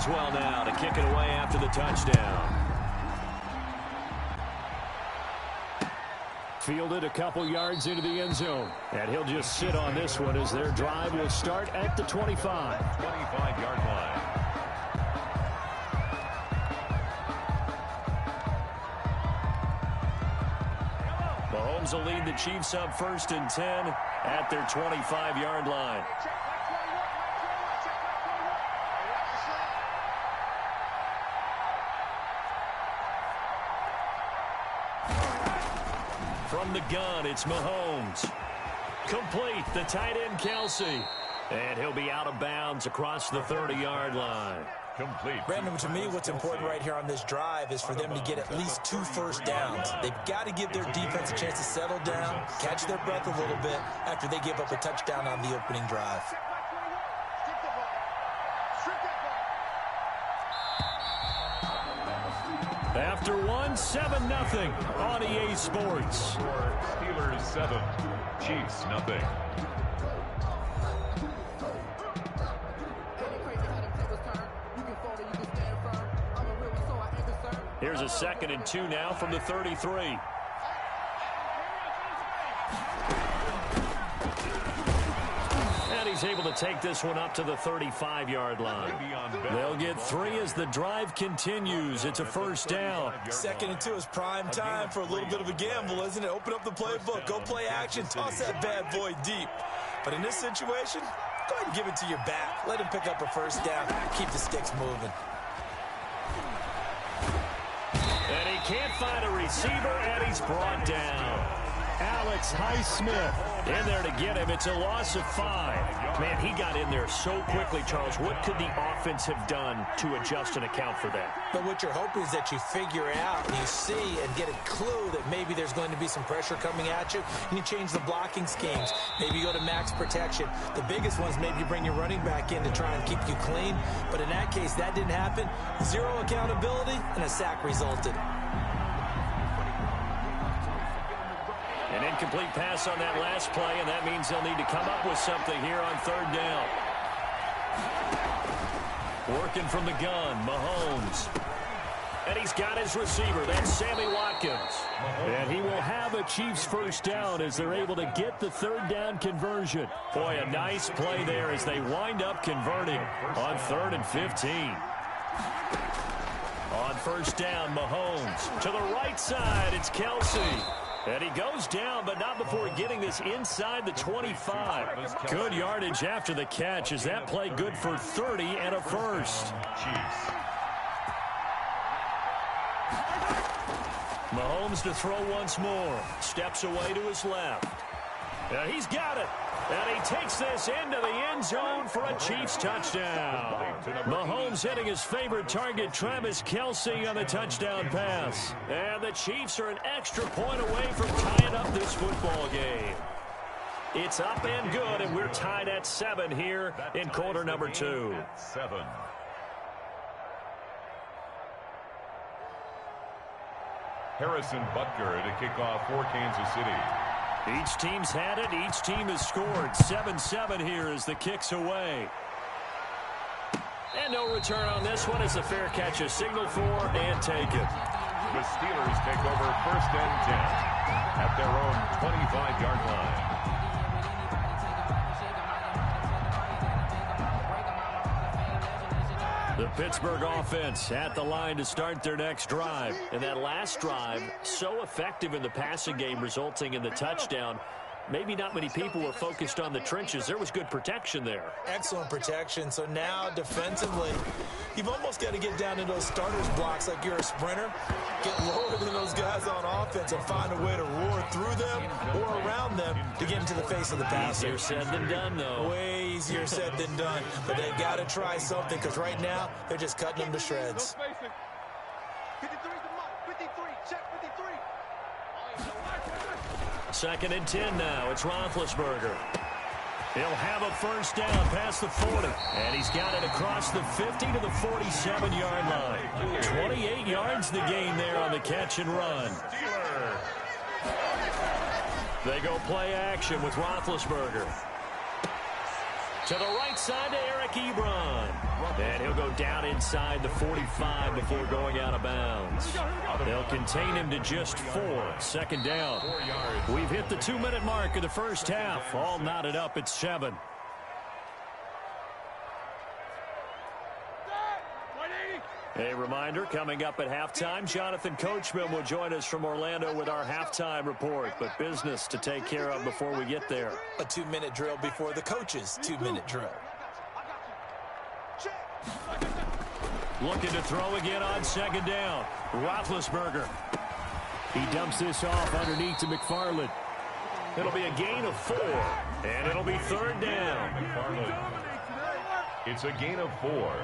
as well now to kick it away after the touchdown. Fielded a couple yards into the end zone. And he'll just sit on this one as their drive will start at the 25. 25-yard line. Mahomes will lead the Chiefs up 1st and 10 at their 25-yard line. From the gun, it's Mahomes. Complete, the tight end, Kelsey. And he'll be out of bounds across the 30-yard line. Complete. Brandon, to me, what's important right here on this drive is for them to get at least 2 first downs. They've got to give their defense a chance to settle down, catch their breath a little bit after they give up a touchdown on the opening drive. After one, 7-0 on EA Sports. Steelers 7, Chiefs nothing. Here's a 2nd and 2 now from the 33. And he's able to take this one up to the 35-yard line. They'll get 3 as the drive continues. It's a 1st down. 2nd and 2 is prime time for a little bit of a gamble, isn't it? Open up the playbook, go play action, toss that bad boy deep. But in this situation, go ahead and give it to your back. Let him pick up a 1st down. Keep the sticks moving. And he can't find a receiver, and he's brought down. Alex Highsmith in there to get him. It's a loss of 5. Man, he got in there so quickly, Charles. What could the offense have done to adjust and account for that? But what you're hoping is that you figure out and you see and get a clue that maybe there's going to be some pressure coming at you, and you change the blocking schemes. Maybe you go to max protection. The biggest ones, maybe you bring your running back in to try and keep you clean. But in that case, that didn't happen. 0 accountability, and a sack resulted. An incomplete pass on that last play, and that means they'll need to come up with something here on 3rd down. Working from the gun, Mahomes. And he's got his receiver. That's Sammy Watkins. And he will have a Chiefs 1st down as they're able to get the 3rd down conversion. Boy, a nice play there as they wind up converting on 3rd and 15. On 1st down, Mahomes. To the right side, it's Kelsey. And he goes down, but not before getting this inside the 25. Good yardage after the catch. Is that play good for 30 and a 1st? Chiefs. Mahomes to throw once more. Steps away to his left. And he's got it. And he takes this into the end zone for a Chiefs touchdown. Mahomes hitting his favorite target, Travis Kelce, on the touchdown pass. And the Chiefs are an extra point away from tying up this football game. It's up and good, and we're tied at 7 here in quarter number 2. 7. Harrison Butker to kick off for Kansas City. Each team's had it. Each team has scored. 7-7 here as the kick's away. And no return on this one as the fair catch is signaled for and taken. The Steelers take over 1st and 10 at their own 25-yard line. The Pittsburgh offense at the line to start their next drive. And that last drive, so effective in the passing game, resulting in the touchdown. Maybe not many people were focused on the trenches. There was good protection there. Excellent protection. So now defensively, you've almost got to get down in those starters blocks like you're a sprinter. Get lower than those guys on offense and find a way to roar through them or around them to get into the face of the passer. Easier said than done, though. Way easier said than done. But they've got to try something because right now they're just cutting them to shreds. 2nd and 10 now. It's Roethlisberger. He'll have a 1st down past the 40. And he's got it across the 50 to the 47-yard line. 28 yards the gain there on the catch and run. They go play action with Roethlisberger. To the right side to Eric Ebron. And he'll go down inside the 45 before going out of bounds. They'll contain him to just 4. Second down. We've hit the 2-minute mark of the first half. All knotted up at 7. A reminder, coming up at halftime, Jonathan Coachman will join us from Orlando with our halftime report. But business to take care of before we get there. A 2-minute drill before the coach's 2-minute drill. Looking to throw again on second down. Roethlisberger. He dumps this off underneath to McFarland. It'll be a gain of 4, and it'll be third down. It's a gain of 4.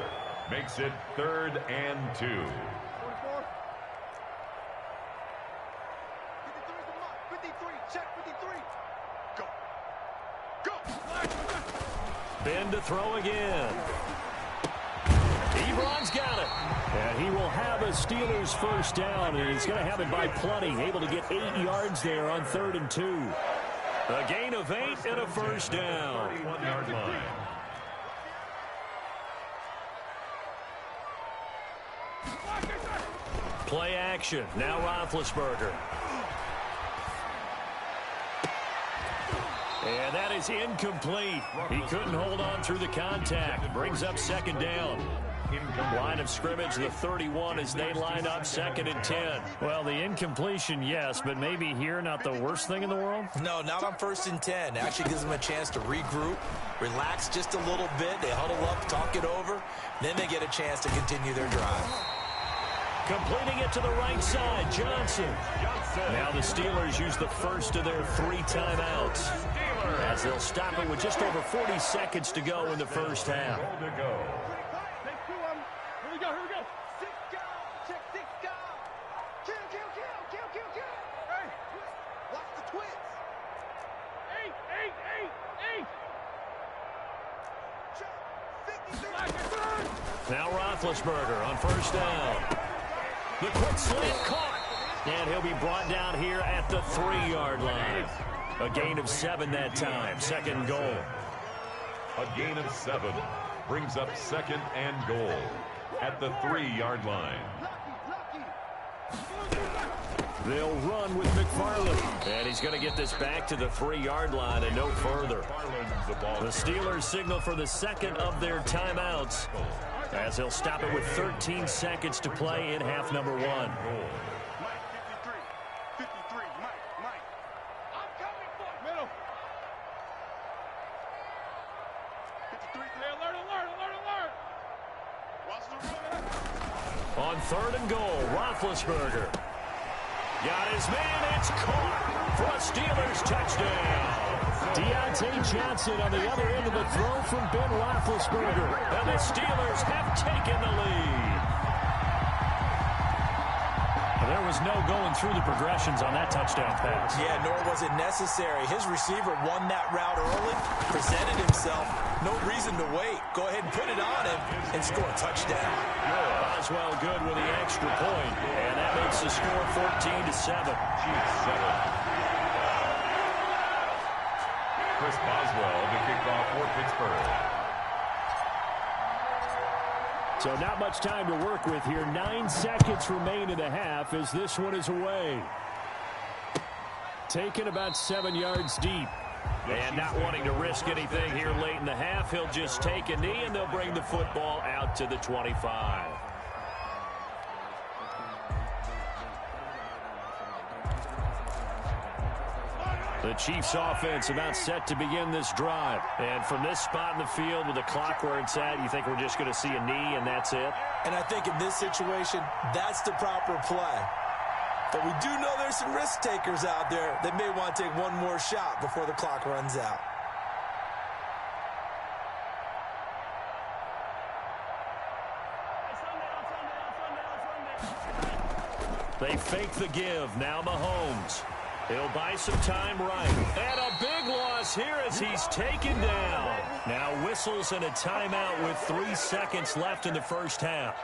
Makes it 3rd and 2. 53, check 53. Go. Go. Ben to throw again. Ebron's got it. And he will have a Steelers first down, and he's going to have it by plenty. Able to get 8 yards there on 3rd and 2. A gain of 8 and a first down. 1-yard line. Play action. Now Roethlisberger. And that is incomplete. He couldn't hold on through the contact. Brings up second down. Line of scrimmage, the 31 as they line up 2nd and 10. Well, the incompletion, yes, but maybe here not the worst thing in the world? No, not on 1st and 10. Actually gives them a chance to regroup, relax just a little bit. They huddle up, talk it over. Then they get a chance to continue their drive. Completing it to the right side, Johnson. Now the Steelers use the first of their 3 timeouts, as they'll stop it with just over 40 seconds to go in the first half. Now Roethlisberger on first down. The quick slant caught. And he'll be brought down here at the 3-yard line. A gain of 7 that time. 2nd goal. A gain of 7 brings up 2nd and goal at the 3-yard line. They'll run with McFarland. And he's going to get this back to the 3-yard line and no further. The Steelers signal for the 2nd of their timeouts, as they'll stop it with 13 seconds to play in half number 1. On 3rd and goal, Roethlisberger. Got his man, it's caught for a Steelers touchdown. Deontay Johnson on the other end of the throw from Ben Roethlisberger. And the Steelers have taken the lead. There was no going through the progressions on that touchdown pass. Yeah, nor was it necessary. His receiver won that route early, presented himself. No reason to wait. Go ahead and put it on him and score a touchdown. Boswell good with the extra point, and that makes the score 14-7. Chris Boswell to kick off for Pittsburgh. So not much time to work with here. 9 seconds remain in the half as this one is away. Taken about 7 yards deep. And not wanting to risk anything here late in the half, he'll just take a knee and they'll bring the football out to the 25. The Chiefs offense about set to begin this drive. And from this spot in the field with the clock where it's at, you think we're just going to see a knee and that's it? And I think in this situation, that's the proper play. But we do know there's some risk takers out there that may want to take one more shot before the clock runs out. They fake the give. Now Mahomes. He'll buy some time right. And a big loss here as he's taken down. Now whistles and a timeout with 3 seconds left in the first half.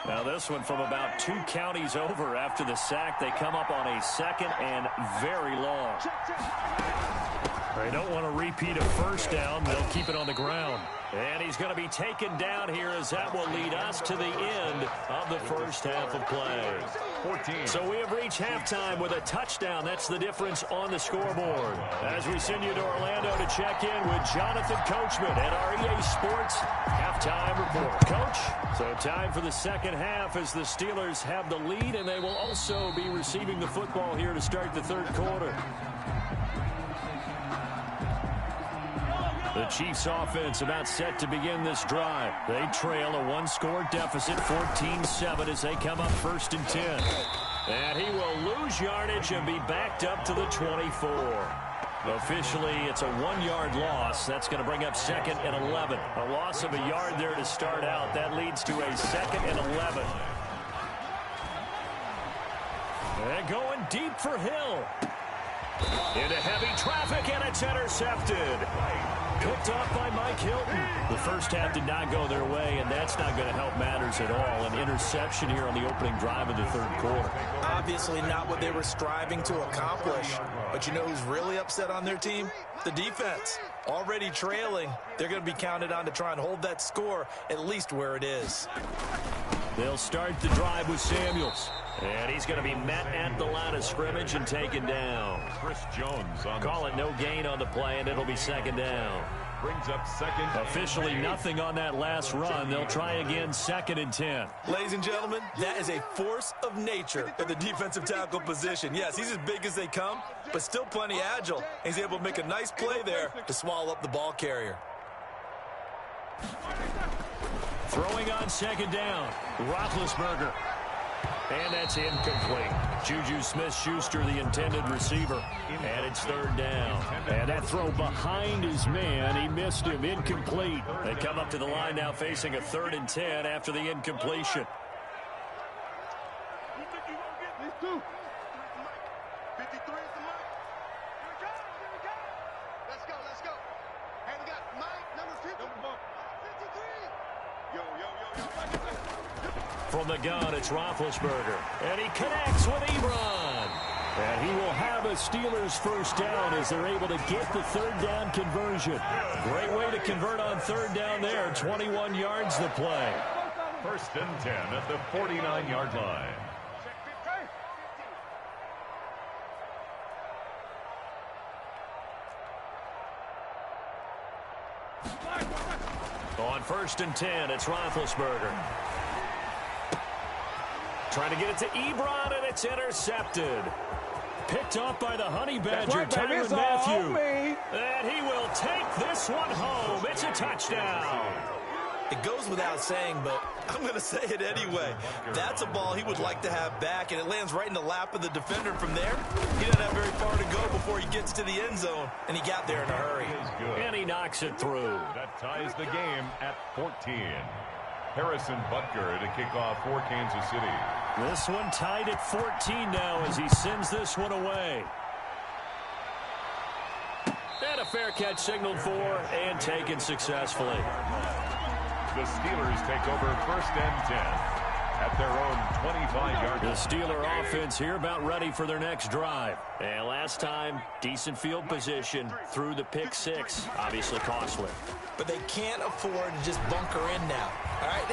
Now this one from about 2 counties over. After the sack, they come up on a 2nd and very long. They don't want to repeat a first down. They'll keep it on the ground. And he's going to be taken down here, as that will lead us to the end of the first half of play. 14. So we have reached halftime with a touchdown. That's the difference on the scoreboard. As we send you to Orlando to check in with Jonathan Coachman at our EA Sports halftime report. Coach, so time for the second half as the Steelers have the lead, and they will also be receiving the football here to start the third quarter. The Chiefs offense about set to begin this drive. They trail a 1-score deficit, 14-7, as they come up 1st and 10. And he will lose yardage and be backed up to the 24. Officially, it's a 1-yard loss. That's going to bring up 2nd and 11. A loss of a yard there to start out. That leads to a 2nd and 11. And going deep for Hill. Into heavy traffic, and it's intercepted. Picked off by Mike Hilton. The first half did not go their way, and that's not going to help matters at all. An interception here on the opening drive of the third quarter. Obviously not what they were striving to accomplish. But you know who's really upset on their team? The defense. Already trailing. They're going to be counted on to try and hold that score at least where it is. They'll start the drive with Samuels. And he's going to be met at the line of scrimmage and taken down. Chris Jones on Call it no gain on the play, and it'll be 2nd down. Brings up 2nd. Officially nothing on that last run. They'll try again, 2nd and 10. Ladies and gentlemen, that is a force of nature at the defensive tackle position. Yes, he's as big as they come, but still plenty agile. He's able to make a nice play there to swallow up the ball carrier. Throwing on 2nd down, Roethlisberger. And that's incomplete. Juju Smith-Schuster, the intended receiver. And it's 3rd down. And that throw behind his man, he missed him, incomplete. They come up to the line now facing a 3rd and 10 after the incompletion. 53 is the mic. Here we go. Let's go. Hey, we got Mike, number 50. 53. Yo. From the gun, it's Roethlisberger. And he connects with Ebron. And he will have a Steelers first down as they're able to get the 3rd down conversion. Great way to convert on 3rd down there. 21 yards the play. 1st and 10 at the 49-yard line. On 1st and 10, it's Roethlisberger. Trying to get it to Ebron, and it's intercepted. Picked off by the Honey Badger, Tyrann Mathieu. And he will take this one home. It's a touchdown. It goes without saying, but I'm going to say it anyway. That's a ball he would like to have back, and it lands right in the lap of the defender. From there, he doesn't have very far to go before he gets to the end zone, and he got there in a hurry. And he knocks it through. That ties the game at 14. Harrison Butker to kick off for Kansas City. This one tied at 14 now as he sends this one away. And a fair catch signaled for and taken successfully. The Steelers take over 1st and 10 at their own 25-yard line. The Steeler offense here about ready for their next drive. And last time, decent field position through the pick 6. Obviously costly. But they can't afford to just bunker in now. All right,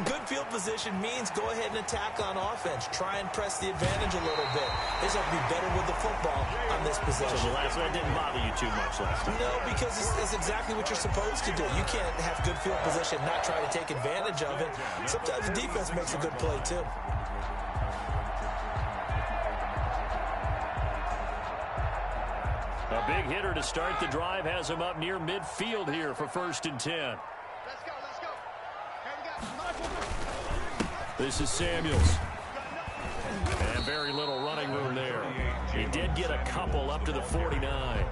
good field position means go ahead and attack on offense. Try and press the advantage a little bit. They just have to be better with the football on this possession. So the last one didn't bother you too much last time? No, because it's exactly what you're supposed to do. You can't have good field position, not try to take advantage of it. Sometimes the defense makes a good play, too. A big hitter to start the drive has him up near midfield here for 1st and 10. Let's go. Hey, we got This is Samuels. And very little running room there. He did get a couple up to the 49.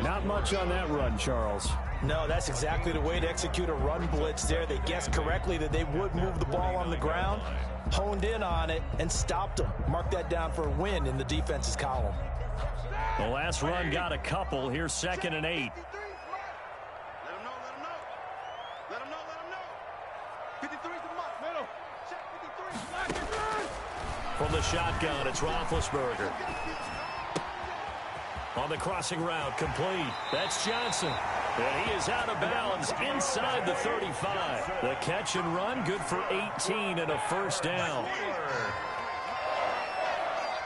Not much on that run, Charles. No, that's exactly the way to execute a run blitz there. They guessed correctly that they would move the ball on the ground, honed in on it, and stopped them. Mark that down for a win in the defense's column. The last run got a couple. Here's 2nd and 8. Let him know. 53 is the mark. Middle. From the shotgun, it's Roethlisberger. On the crossing route, complete. That's Johnson. And he is out of bounds inside the 35. The catch and run, good for 18 and a first down.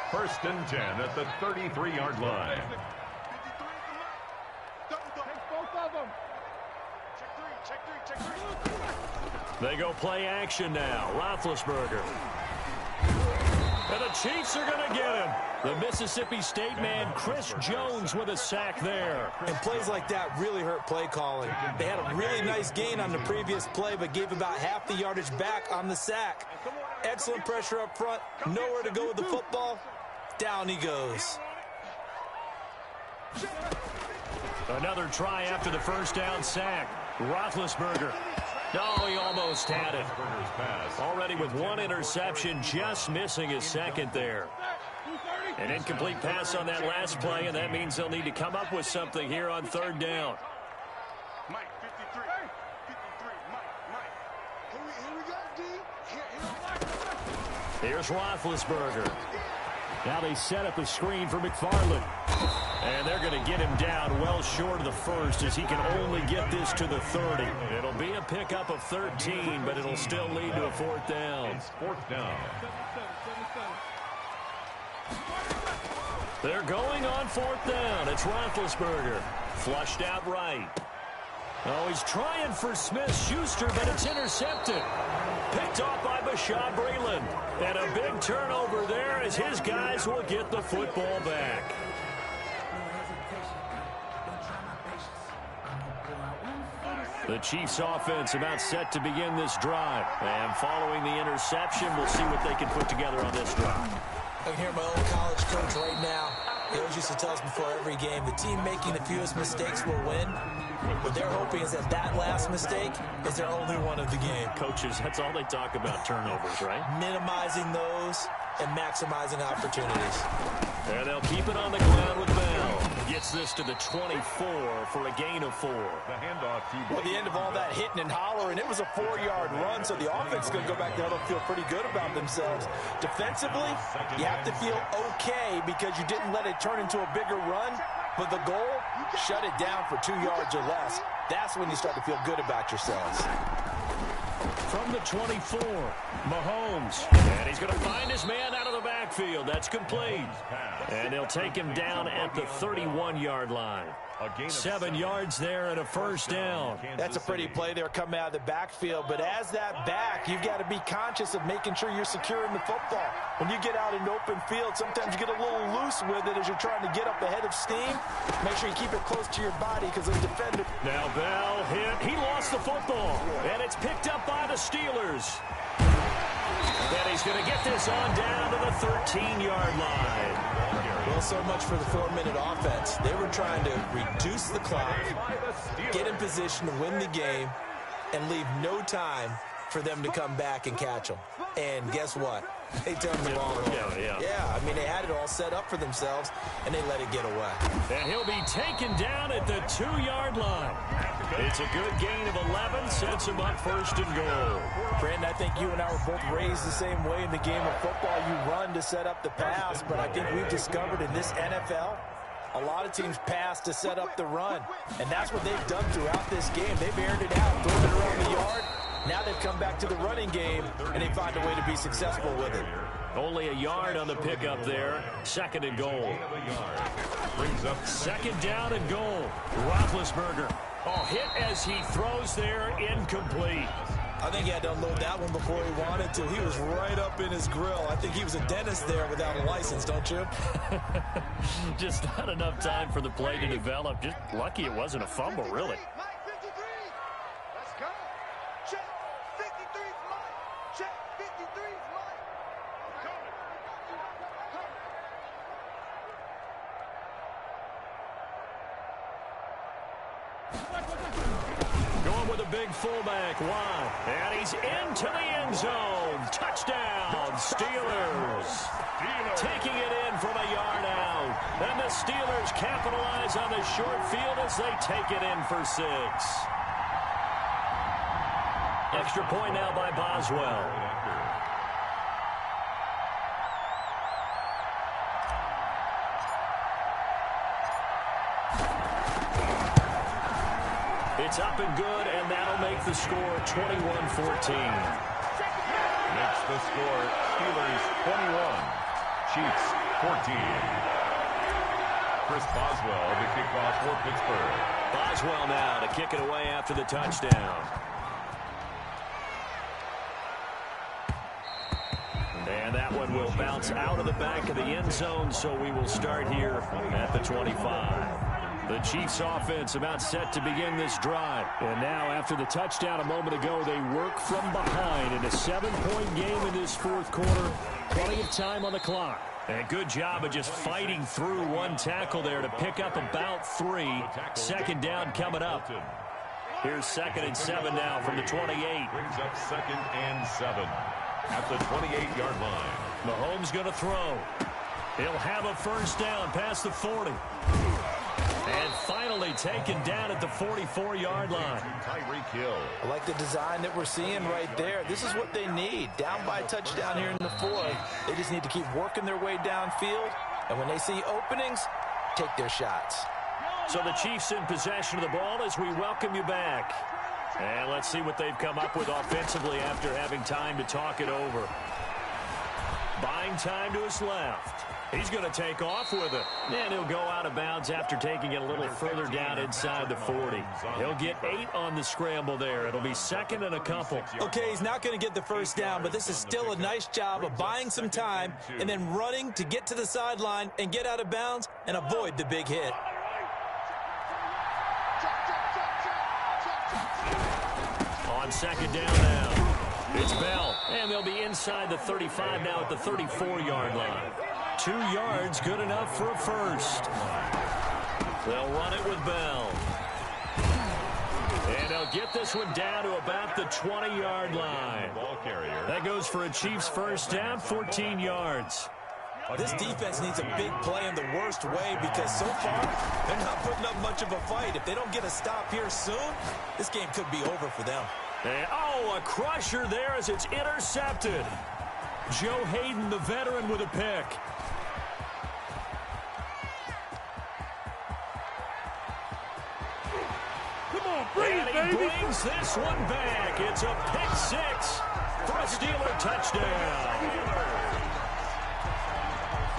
First and 10 at the 33-yard line. They go play action now. Roethlisberger. And the Chiefs are going to get him. The Mississippi State man, Chris Jones, with a sack there. And plays like that really hurt play calling. They had a really nice gain on the previous play, but gave about half the yardage back on the sack. Excellent pressure up front. Nowhere to go with the football. Down he goes. Another try after the first down sack. Roethlisberger. No, he almost had it. Already with one interception, just missing his second there. An incomplete pass on that last play, and that means they'll need to come up with something here on third down. Mike, 53. 53, Mike. Here we go, D. Here's Roethlisberger. Now they set up a screen for McFarland. And they're going to get him down well short of the first as he can only get this to the 30. It'll be a pickup of 13, but it'll still lead to a fourth down. It's fourth down. They're going on fourth down. It's Roethlisberger. Flushed out right. Oh, he's trying for Smith-Schuster, but it's intercepted. Picked off by Bashaud Breeland. And a big turnover there as his guys will get the football back. The Chiefs offense about set to begin this drive. And following the interception, we'll see what they can put together on this drive. I can hear my old college coach right now. He always used to tell us before every game, the team making the fewest mistakes will win. What they're hoping is that that last mistake is their only one of the game. Coaches, that's all they talk about, turnovers, right? Minimizing those and maximizing opportunities. And they'll keep it on the ground with Bell. Gets this to the 24 for a gain of 4. The handoff to Well, the end of all that hitting and hollering, it was a 4-yard run, so the offense is going to go back there and feel pretty good about themselves. Defensively, you have to feel okay because you didn't let it turn into a bigger run, but the goal, shut it down for 2 yards or less. That's when you start to feel good about yourselves. From the 24, Mahomes. And he's going to find his man out of the backfield. That's complete. And they'll take him down at the 31-yard line. 7 yards there and a first down. That's a pretty play there coming out of the backfield, but as that back, you've got to be conscious of making sure you're securing the football. When you get out in open field, sometimes you get a little loose with it as you're trying to get up ahead of steam. Make sure you keep it close to your body because the defender... Now Bell hit. He lost the football, and it's picked up by the Steelers. And he's going to get this on down to the 13-yard line. Well, so much for the 4-minute offense. They were trying to reduce the clock, get in position to win the game, and leave no time for them to come back and catch them. And guess what? They turned the ball over. Yeah, I mean, they had it all set up for themselves, and they let it get away. And he'll be taken down at the 2-yard line. It's a good gain of 11, sets him up first and goal. Brandon, I think you and I were both raised the same way in the game of football. You run to set up the pass, but I think we've discovered in this NFL, a lot of teams pass to set up the run. And that's what they've done throughout this game. They've aired it out, thrown it around the yard. Now they've come back to the running game, and they find a way to be successful with it. Only a yard on the pickup there. Second and goal. Second down and goal. Roethlisberger. Oh, hit as he throws there, incomplete. I think he had to unload that one before he wanted to. He was right up in his grill. I think he was a dentist there without a license, don't you? Just not enough time for the play to develop. Just lucky it wasn't a fumble, really. Mike, 53. Let's go. Check. 53 's Mike. Check. 53 's Mike. Coming. Going with a big fullback. Wow. And he's into the end zone. Touchdown, Steelers. Taking it in from a yard out. And the Steelers capitalize on the short field as they take it in for 6. Extra point now by Boswell. It's up and good, and that'll make the score 21-14. Makes the score Steelers 21, Chiefs 14. Chris Boswell, the kickoff for Pittsburgh. Boswell now to kick it away after the touchdown. And that one will bounce out of the back of the end zone, so we will start here at the 25. The Chiefs offense about set to begin this drive. And now after the touchdown a moment ago, they work from behind in a 7-point game in this fourth quarter. Plenty of time on the clock. And good job of just fighting through one tackle there to pick up about 3. Second down coming up. Here's 2nd and 7 now from the 28. Brings up 2nd and 7 at the 28-yard line. Mahomes going to throw. He'll have a first down past the 40. And finally taken down at the 44-yard line. Tyreek Hill. I like the design that we're seeing right there. This is what they need. Down by a touchdown here in the 4th. They just need to keep working their way downfield. And when they see openings, take their shots. So the Chiefs in possession of the ball as we welcome you back. And let's see what they've come up with offensively after having time to talk it over. Buying time to his left. He's going to take off with it. And he'll go out of bounds after taking it a little further down inside the 40. He'll get 8 on the scramble there. It'll be 2nd and a couple. Okay, he's not going to get the first down, but this is still a nice job of buying some time and then running to get to the sideline and get out of bounds and avoid the big hit. On 2nd down now, it's Bell. And they'll be inside the 35 now at the 34-yard line. 2 yards, good enough for a first. They'll run it with Bell. And they'll get this one down to about the 20-yard line. Ball carrier. That goes for a Chiefs first down, 14 yards. This defense needs a big play in the worst way because so far they're not putting up much of a fight. If they don't get a stop here soon, this game could be over for them. And, oh, a crusher there as it's intercepted. Joe Hayden, the veteran, with a pick. And he brings this one back. It's a pick 6 for a Steeler touchdown.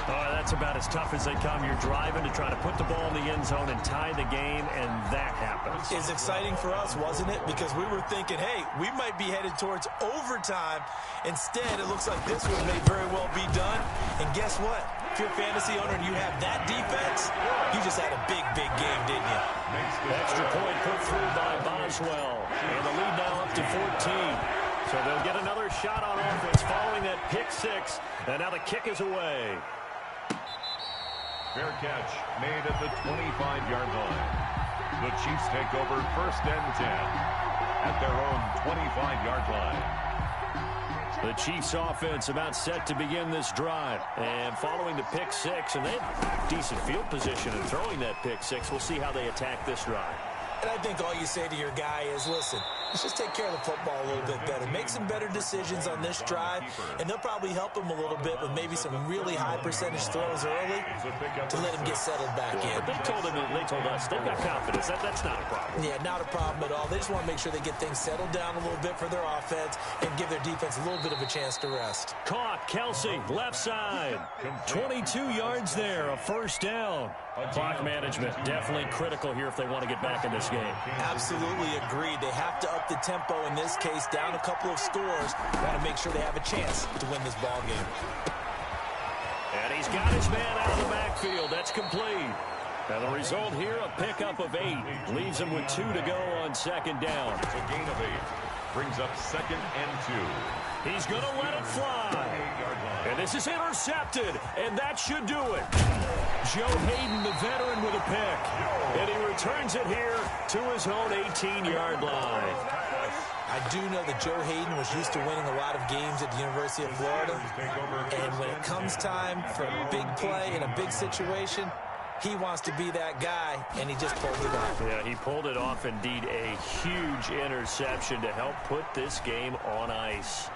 Oh, that's about as tough as they come. You're driving to try to put the ball in the end zone and tie the game, and that happens. It's exciting for us, wasn't it? Because we were thinking, hey, we might be headed towards overtime. Instead, it looks like this one may very well be done. And guess what? If you're a fantasy owner and you have that defense, you just had a big, big game, didn't you? Extra point put through by Boswell. And the lead now up to 14. So they'll get another shot on offense following that pick 6. And now the kick is away. Fair catch made at the 25-yard line. The Chiefs take over 1st and 10 at their own 25-yard line. The Chiefs offense about set to begin this drive. And following the pick 6, and they have decent field position in throwing that pick 6. We'll see how they attack this drive. And I think all you say to your guy is, listen, let's just take care of the football a little bit better. Make some better decisions on this drive, and they'll probably help him a little bit with maybe some really high percentage throws early to let him get settled back in. But they told us they've got confidence. That's not a problem. Yeah, not a problem at all. They just want to make sure they get things settled down a little bit for their offense and give their defense a little bit of a chance to rest. Caught, Kelsey, left side. 22 yards there, a first down. Clock management definitely critical here if they want to get back in this game. Absolutely agreed. They have to up the tempo in this case, down a couple of scores. Want to make sure they have a chance to win this ball game. And he's got his man out of the backfield. That's complete. And the result here, a pickup of 8. Leaves him with 2 to go on 2nd down. It's a gain of 8. Brings up 2nd and 2. He's going to let it fly. And this is intercepted, and that should do it. Joe Hayden, the veteran, with a pick. And he returns it here to his own 18-yard line. I do know that Joe Hayden was used to winning a lot of games at the University of Florida. And when it comes time for a big play in a big situation, he wants to be that guy, and he just pulled it off. Yeah, he pulled it off, indeed. A huge interception to help put this game on ice.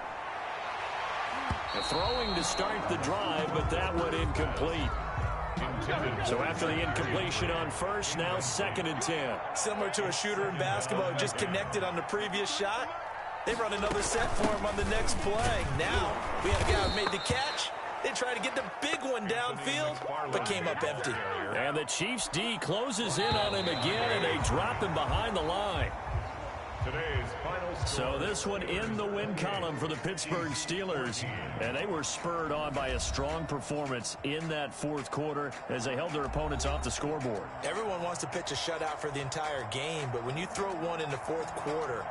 Throwing to start the drive, but that one incomplete. So after the incompletion on first, now 2nd and 10. Similar to a shooter in basketball, just connected on the previous shot. They run another set for him on the next play. Now, we have a guy who made the catch. They tried to get the big one downfield, but came up empty. And the Chiefs D closes in on him again, and they drop him behind the line. So this one in the win column for the Pittsburgh Steelers. And they were spurred on by a strong performance in that 4th quarter as they held their opponents off the scoreboard. Everyone wants to pitch a shutout for the entire game, but when you throw one in the 4th quarter,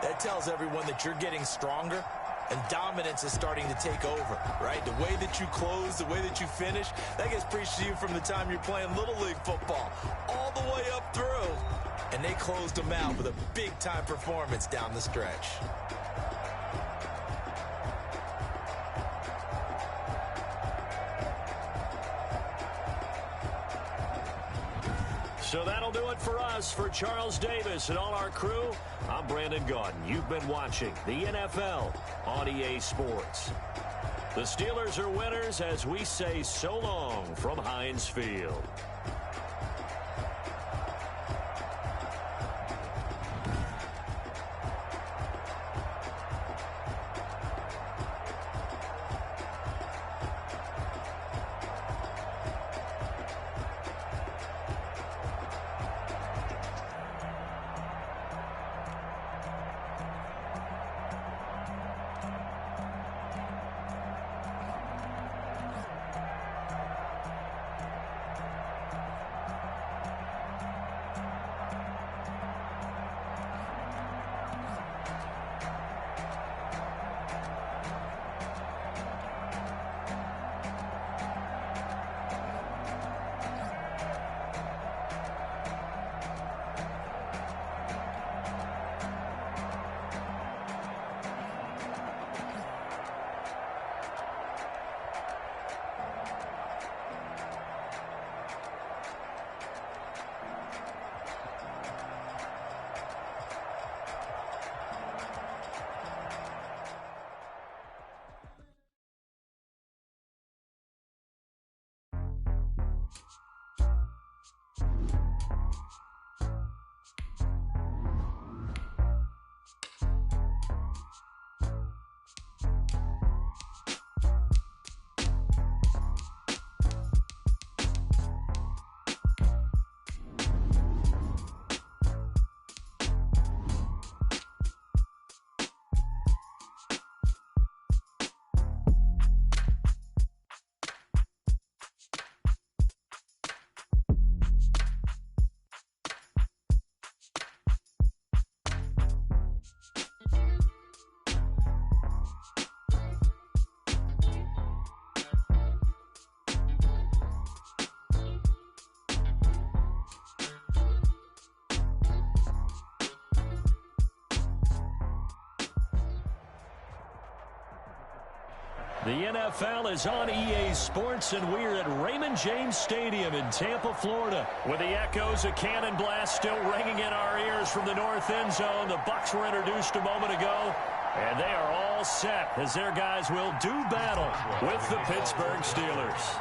that tells everyone that you're getting stronger and dominance is starting to take over, right? The way that you close, the way that you finish, that gets preached to you from the time you're playing Little League football all the way up through. And they closed them out with a big-time performance down the stretch. So that'll do it for us. For Charles Davis and all our crew, I'm Brandon Gaudin. You've been watching the NFL on EA Sports. The Steelers are winners as we say so long from Heinz Field. The NFL is on EA Sports, and we're at Raymond James Stadium in Tampa, Florida, with the echoes of Cannon Blast still ringing in our ears from the north end zone. The Bucs were introduced a moment ago, and they are all set as their guys will do battle with the Pittsburgh Steelers.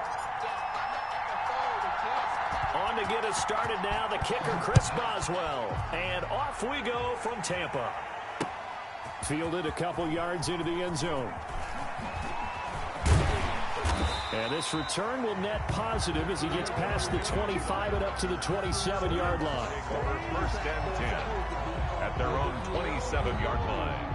On to get us started now, the kicker, Chris Boswell. And off we go from Tampa. Fielded a couple yards into the end zone. And this return will net positive as he gets past the 25 and up to the 27-yard line. First and 10 at their own 27-yard line.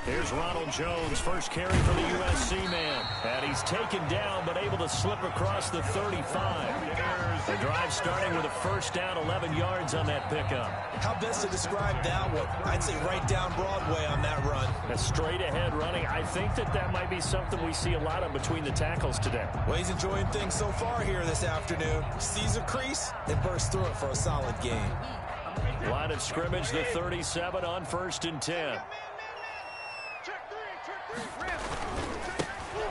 Here's Ronald Jones, first carry for the USC man. And he's taken down but able to slip across the 35. The drive starting with a first down, 11 yards on that pickup. How best to describe that one? I'd say right down Broadway on that run. A straight ahead running. I think that might be something we see a lot of between the tackles today. Well, he's enjoying things so far here this afternoon. Sees a crease and bursts through it for a solid gain. Line of scrimmage, the 37 on first and 10.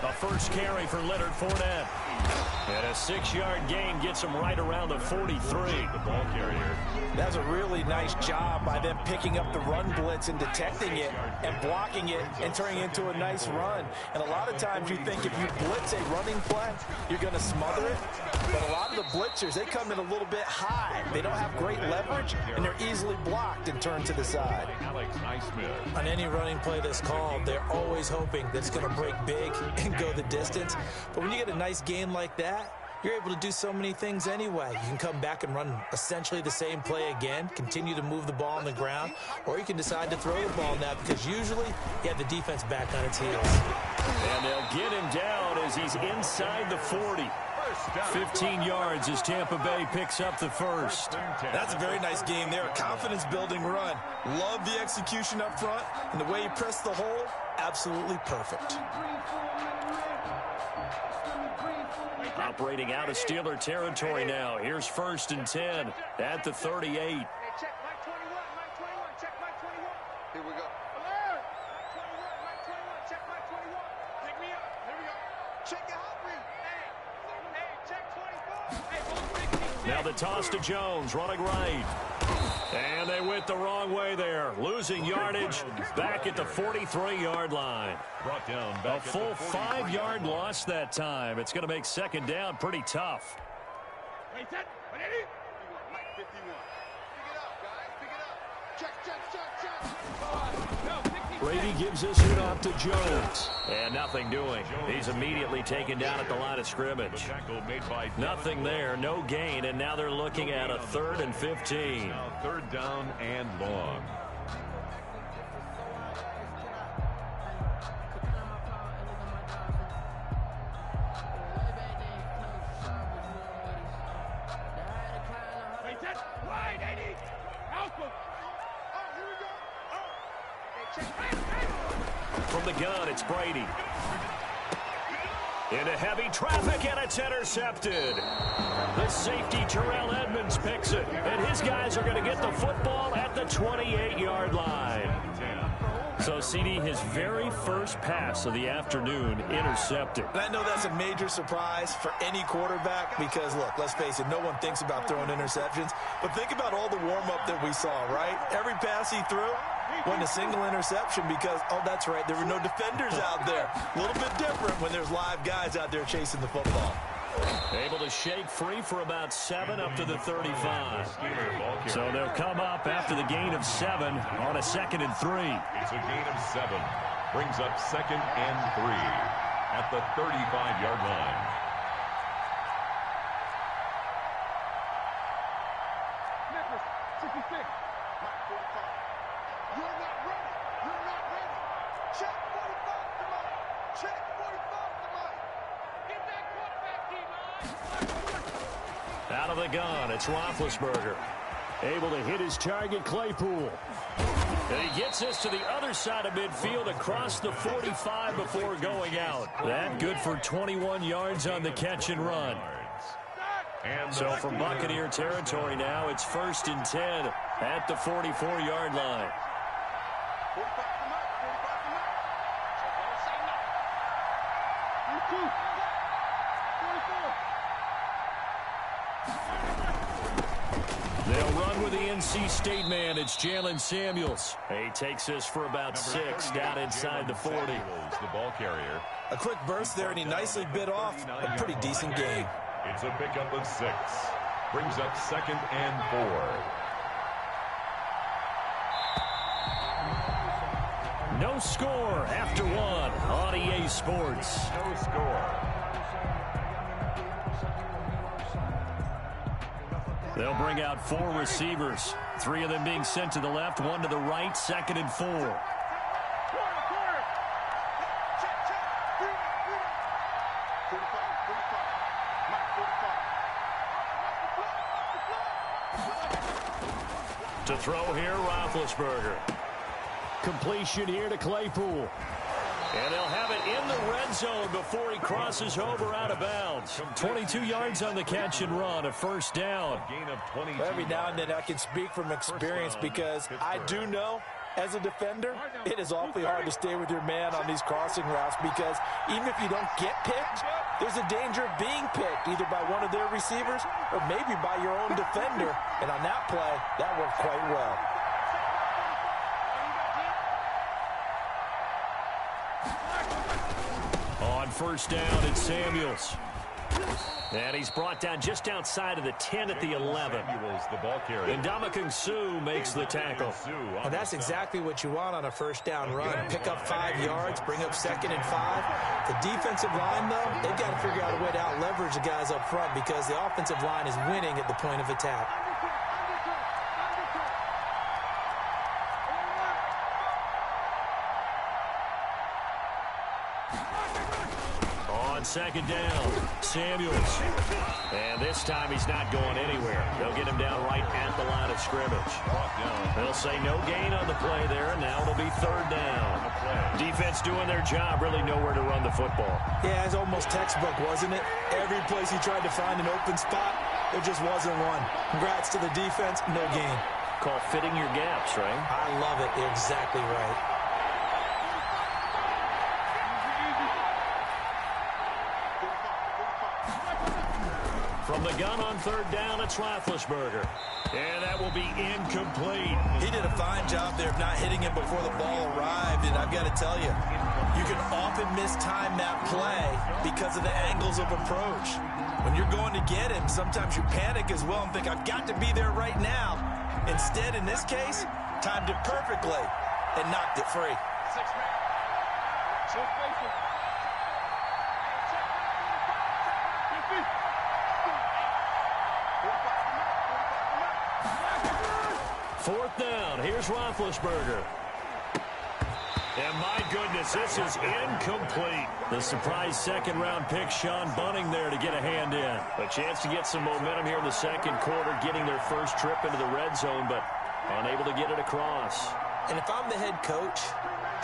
A first carry for Leonard Fournette. And a 6-yard gain gets him right around the 43. The ball carrier. That's a really nice job by them picking up the run blitz and detecting it and blocking it and turning it into a nice run. And a lot of times you think if you blitz a running play, you're going to smother it. But a lot of the blitzers, they come in a little bit high. They don't have great leverage, and they're easily blocked and turned to the side. On any running play that's called, they're always hoping that it's going to break big and go the distance. But when you get a nice gain like that, you're able to do so many things anyway. You can come back and run essentially the same play again, continue to move the ball on the ground, or you can decide to throw the ball now because usually you have the defense back on its heels. And they'll get him down as he's inside the 40. 15 yards as Tampa Bay picks up the first. That's a very nice game there. A confidence-building run. Love the execution up front, and the way he pressed the hole, absolutely perfect. Operating out of Steeler territory now. Here's 1st and 10 at the 38. Hey, check Mike 21, Mike 21, check Mike 21. Here we go. Alert! Mike 21, Mike 21, check Mike 21. Pick me up. Here we go. Check your hot read. Hey, check 24. Hey, hold 16. Now the toss to Jones, running right. And they went the wrong way there. Losing yardage back at the 43-yard line. Brought down A full 5-yard loss that time. It's going to make 2nd down pretty tough. Wait, set. Mike 51. Pick it up, guys. Pick it up. Check. Brady gives this one off to Jones. And nothing doing. He's immediately taken down at the line of scrimmage. Nothing there, no gain, and now they're looking at a 3rd and 15. 3rd down and long. From the gun, it's Brady. Into heavy traffic, and it's intercepted. The safety, Terrell Edmonds, picks it. And his guys are going to get the football at the 28-yard line. So, CD, his very first pass of the afternoon intercepted. And I know that's a major surprise for any quarterback because, look, let's face it, no one thinks about throwing interceptions. But think about all the warm-up that we saw, right? Every pass he threw wasn't a single interception because, oh, that's right, there were no defenders out there. A little bit different when there's live guys out there chasing the football. Able to shake free for about 7 up to the 35. So they'll come up after the gain of 7 on a 2nd and 3. It's a gain of 7. Brings up 2nd and 3 at the 35-yard line. Nicholas, 66. Mike 45. You're not ready. You're not ready. Check 45 to Mike. Check 45 to Mike. Get that quarterback, D-line. Out of the gun, it's Roethlisberger. Able to hit his target, Claypool. And he gets this to the other side of midfield across the 45 before going out. That good for 21 yards on the catch and run. So from Buccaneer territory now, it's 1st and 10 at the 44-yard line. 45 to Mike. 45 to Mike. Don't say nothing. You too. 44. They'll run with the NC State man. It's Jalen Samuels. He takes this for about 6 down inside the 40. The ball carrier. A quick burst there, and he nicely bit off a pretty decent gain. It's a pickup of 6. Brings up 2nd and 4. No score after 1 on EA Sports. No score. They'll bring out 4 receivers. 3 of them being sent to the left, 1 to the right, 2nd and 4. Quarter. Check. 45. Mike 45. To throw here, Roethlisberger. Completion here to Claypool. And they'll have it in the red zone before he crosses over out of bounds. 22 yards on the catch and run, a 1st down. Gain of 22. Every now and then I can speak from experience because I do know as a defender, it is awfully hard to stay with your man on these crossing routes because even if you don't get picked, there's a danger of being picked either by one of their receivers or maybe by your own defender. And on that play, that worked quite well. On first down, it's Samuels. And he's brought down just outside of the 10 at the 11. Samuels, the ball carrier. And Ndamukong Suh makes the tackle. And that's exactly what you want on a first down run. Pick up 5 yards, bring up 2nd and 5. The defensive line, though, they've got to figure out a way to out-leverage the guys up front because the offensive line is winning at the point of attack. Second down, Samuels. And this time he's not going anywhere. They'll get him down right at the line of scrimmage. They'll say no gain on the play there, and now it'll be 3rd down. Defense doing their job, really nowhere to run the football. Yeah, it's almost textbook, wasn't it? Every place he tried to find an open spot, there just wasn't one. Congrats to the defense, no gain. Call fitting your gaps, right? I love it. You're exactly right. From the gun on 3rd down, it's Roethlisberger. And that will be incomplete. He did a fine job there of not hitting him before the ball arrived. And I've got to tell you, you can often mistime that play because of the angles of approach. When you're going to get him, sometimes you panic as well and think, I've got to be there right now. Instead, in this case, timed it perfectly and knocked it free. 6 man. Check faithful. Fourth down, here's Roethlisberger. And my goodness, this is incomplete. The surprise second-round pick, Sean Bunting there to get a hand in. A chance to get some momentum here in the second quarter, getting their first trip into the red zone, but unable to get it across. And if I'm the head coach,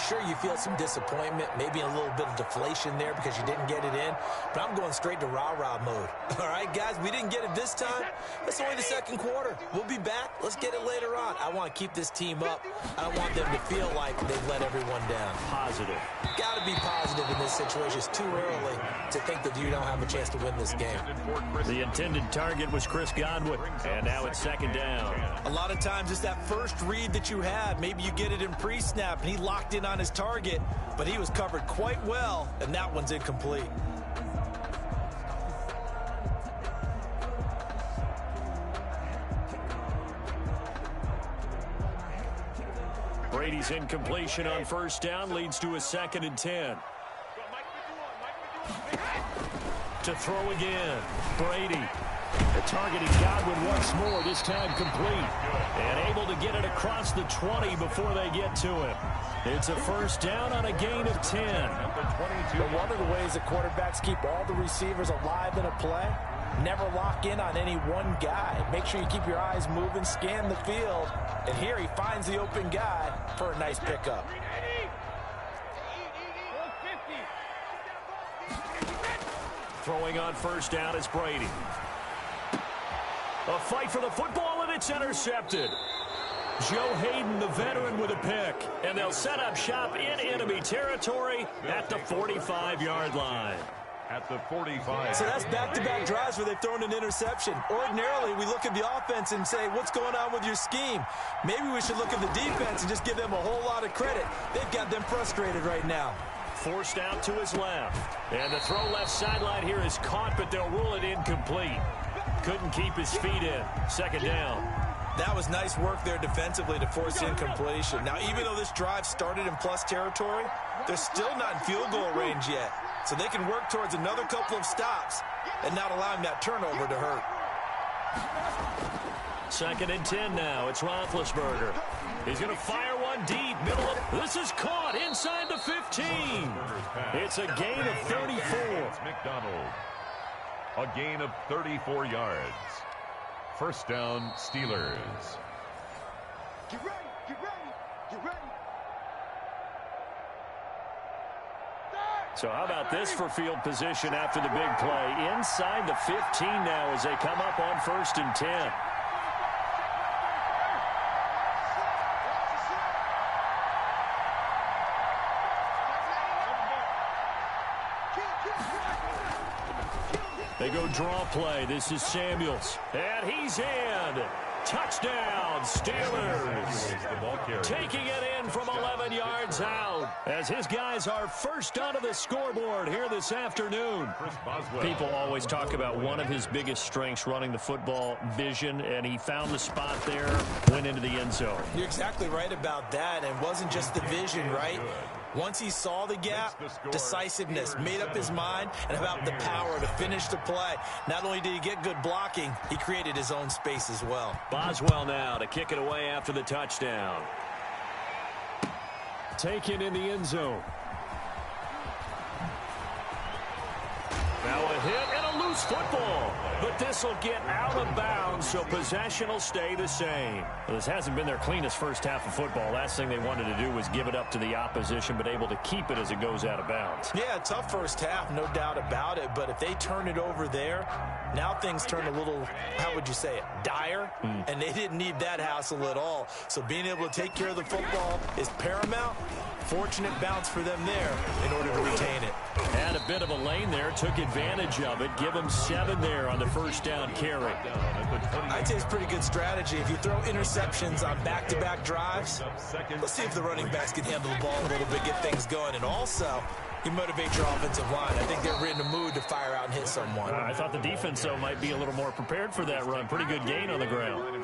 sure, you feel some disappointment, maybe a little bit of deflation there because you didn't get it in, but I'm going straight to rah-rah mode. All right, guys, we didn't get it this time. It's only the second quarter. We'll be back. Let's get it later on. I want to keep this team up. I don't want them to feel like they've let everyone down. Positive. Got to be positive in this situation. It's too early to think that you don't have a chance to win this game. The intended target was Chris Godwin, and now it's 2nd down. A lot of times it's that first read that you had. Maybe you get it in pre-snap, and he locked in on his target, but he was covered quite well, and that one's incomplete. Brady's incompletion on first down leads to a 2nd and 10. To throw again, Brady. Targeting Godwin once more, this time complete. And able to get it across the 20 before they get to him. It's a first down on a gain of 10. But one of the ways that quarterbacks keep all the receivers alive in a play, never lock in on any one guy. Make sure you keep your eyes moving, scan the field. And here he finds the open guy for a nice pickup. Throwing on first down is Brady. A fight for the football, and it's intercepted. Joe Hayden, the veteran, with a pick. And they'll set up shop in enemy territory at the 45-yard line. At the 45. So that's back-to-back drives where they've thrown an interception. Ordinarily, we look at the offense and say, what's going on with your scheme? Maybe we should look at the defense and just give them a whole lot of credit. They've got them frustrated right now. Forced out to his left. And the throw left sideline here is caught, but they'll rule it incomplete. Couldn't keep his feet in. 2nd down. That was nice work there defensively to force incompletion. Now, even though this drive started in plus territory, they're still not in field goal range yet. So they can work towards another couple of stops and not allowing that turnover to hurt. 2nd and 10 now. It's Roethlisberger. He's going to fire one deep. Middle of this is caught inside the 15. It's a gain of 34. McDonald. A gain of 34 yards. First down, Steelers. Get ready, get ready, get ready. So how about this for field position after the big play? Inside the 15 now as they come up on 1st and 10. They go draw play. This is Samuels. And he's in. Touchdown, Steelers. Taking it in from 11 yards out as his guys are first onto the scoreboard here this afternoon. People always talk about one of his biggest strengths running the football, vision, and he found the spot there, went into the end zone. You're exactly right about that, and it wasn't just the vision, right? Once he saw the gap, decisiveness, made up his mind, and about the power to finish the play. Not only did he get good blocking, he created his own space as well. Boswell now to kick it away after the touchdown. Taken in the end zone. Now a hit and a loose football. But this will get out of bounds, so possession will stay the same. Well, this hasn't been their cleanest first half of football. Last thing they wanted to do was give it up to the opposition, but able to keep it as it goes out of bounds. Yeah, tough first half, no doubt about it. But if they turn it over there, now things turn a little, how would you say it, dire? And they didn't need that hassle at all. So being able to take care of the football is paramount. Fortunate bounce for them there in order to retain it. Had a bit of a lane there, took advantage of it. Give them 7 there on the first down carry. I'd say it's pretty good strategy. If you throw interceptions on back-to-back drives, let's see if the running backs can handle the ball a little bit, get things going. And also, you motivate your offensive line. I think they're in the mood to fire out and hit someone. I thought the defense, though, might be a little more prepared for that run. Pretty good gain on the ground.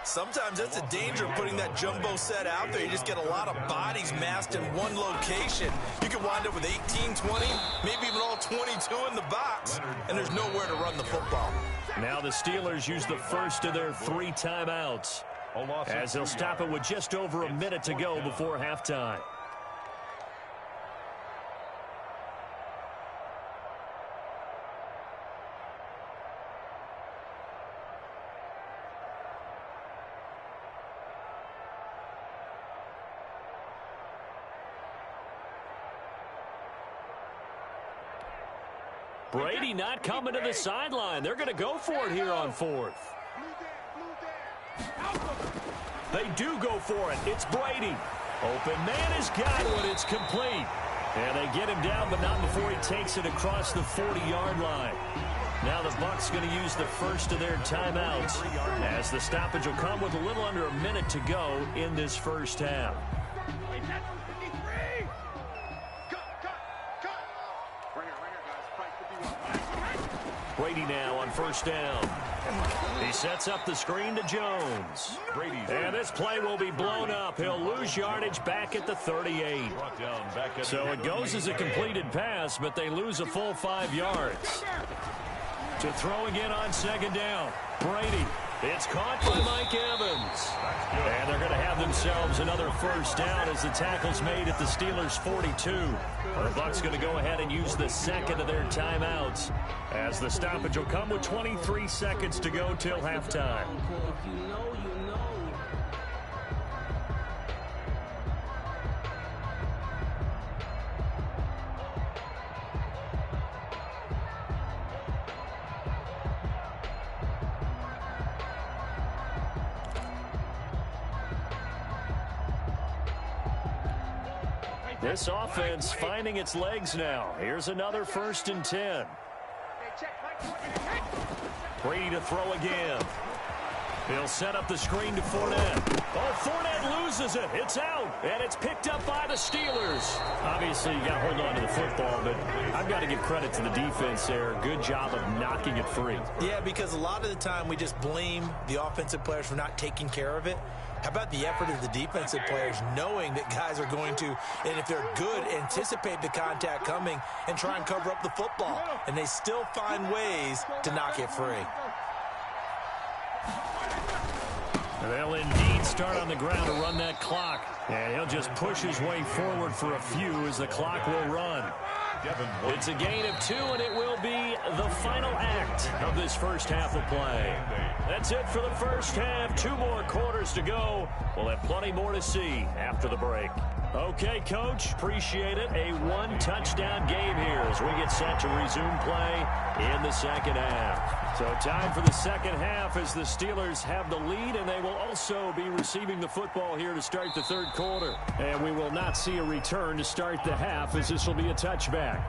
Sometimes that's the danger of putting that jumbo set out there. You just get a lot of bodies massed in one location. You can wind up with 18, 20, maybe even all 22 in the box, and there's nowhere to run the football. Now the Steelers use the first of their 3 timeouts as they'll stop it with just over a minute to go before halftime. Brady not coming to the sideline. They're going to go for it here on 4th. They do go for it. It's Brady. Open man has got it. It's complete. And they get him down, but not before he takes it across the 40-yard line. Now the Bucs going to use the first of their timeouts as the stoppage will come with a little under a minute to go in this first half. Brady now on first down. He sets up the screen to Jones. And this play will be blown up. He'll lose yardage back at the 38. So it goes as a completed pass, but they lose a full 5 yards. To throw again on second down. Brady. It's caught by Mike Evans. And they're going to have themselves another first down as the tackle's made at the Steelers' 42. The Bucs going to go ahead and use the second of their timeouts as the stoppage will come with 23 seconds to go till halftime. This offense finding its legs now. Here's another 1st and 10. Brady to throw again. He'll set up the screen to Fournette. Oh, Fournette loses it. It's out, and it's picked up by the Steelers. Obviously, you got to hold on to the football, but I've got to give credit to the defense there. Good job of knocking it free. Yeah, because a lot of the time we just blame the offensive players for not taking care of it. How about the effort of the defensive players knowing that guys are going to, and if they're good, anticipate the contact coming and try and cover up the football. And they still find ways to knock it free. They'll indeed start on the ground to run that clock. And he'll just push his way forward for a few as the clock will run. It's a gain of 2, and it will be the final act of this first half of play. That's it for the first half. 2 more quarters to go. We'll have plenty more to see after the break. Okay, Coach, appreciate it. A 1-touchdown game here as we get set to resume play in the second half. So time for the second half as the Steelers have the lead, and they will also be receiving the football here to start the third quarter. And we will not see a return to start the half as this will be a touchback.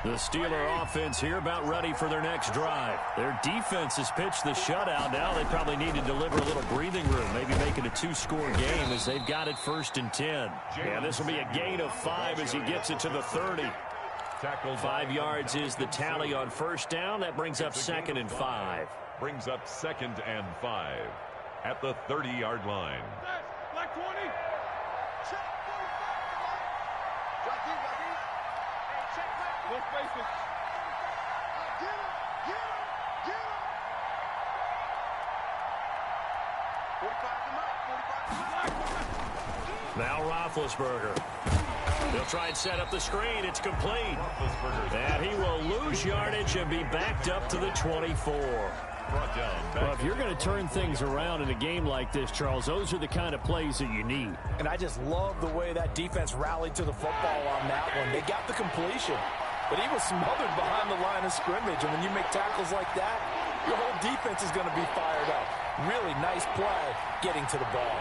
The Steeler offense here about ready for their next drive. Their defense has pitched the shutout. Now they probably need to deliver a little breathing room, maybe make it a 2-score game as they've got it 1st and 10. And this will be a gain of 5 as he gets it to the 30. 5 yards is the tally on 1st down. That brings up 2nd and 5. Brings up 2nd and 5 at the 30-yard line. Black 20. Check. Drop deep. Hey, check back. No spaces. Get him. 45 Now Roethlisberger. They'll try and set up the screen. It's complete. And he will lose yardage and be backed up to the 24. Well, if you're going to turn things around in a game like this, Charles, those are the kind of plays that you need. And I just love the way that defense rallied to the football on that one. They got the completion, but he was smothered behind the line of scrimmage. And when you make tackles like that, your whole defense is going to be fired up. Really nice play getting to the ball.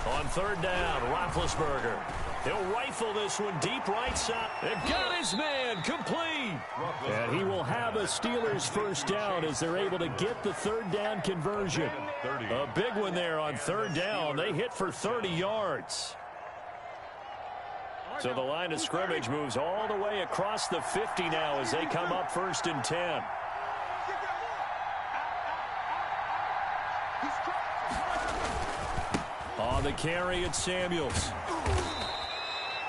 On 3rd down, Roethlisberger. He'll rifle this one deep right side. They've got his man complete. And he will have a Steelers 1st down as they're able to get the 3rd down conversion. A big one there on 3rd down. They hit for 30 yards. So the line of scrimmage moves all the way across the 50 now as they come up 1st and 10. On the carry, it's Samuels.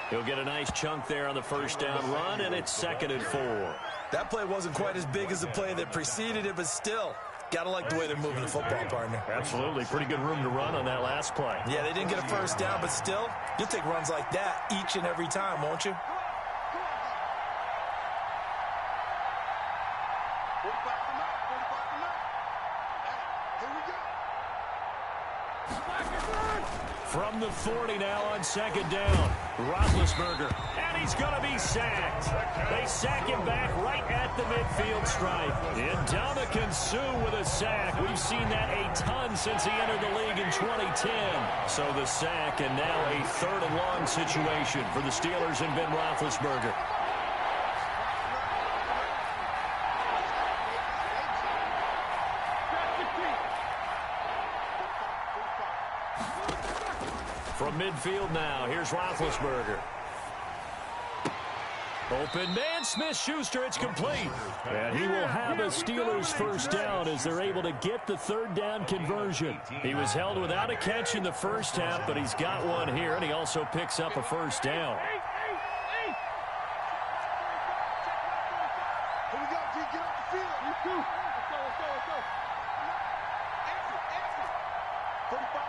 He'll get a nice chunk there on the 1st down run, and it's 2nd and 4. That play wasn't quite as big as the play that preceded it, but still, gotta like the way they're moving the football, partner. Absolutely. Pretty good room to run on that last play. Yeah, they didn't get a 1st down, but still, you'll take runs like that each and every time, won't you? From the 40 now on 2nd down, Roethlisberger, and he's going to be sacked. They sack him back right at the midfield stripe. Ndamukong Suh with a sack. We've seen that a ton since he entered the league in 2010. So the sack, and now a 3rd and long situation for the Steelers and Ben Roethlisberger. From midfield now, here's Roethlisberger. Open man, Smith-Schuster, it's complete. And he will have a Steelers 1st down as they're able to get the 3rd down conversion. He was held without a catch in the 1st half, but he's got one here, and he also picks up a 1st down. Here we go, G, get off the field. You too. Let's go. Exit. 45.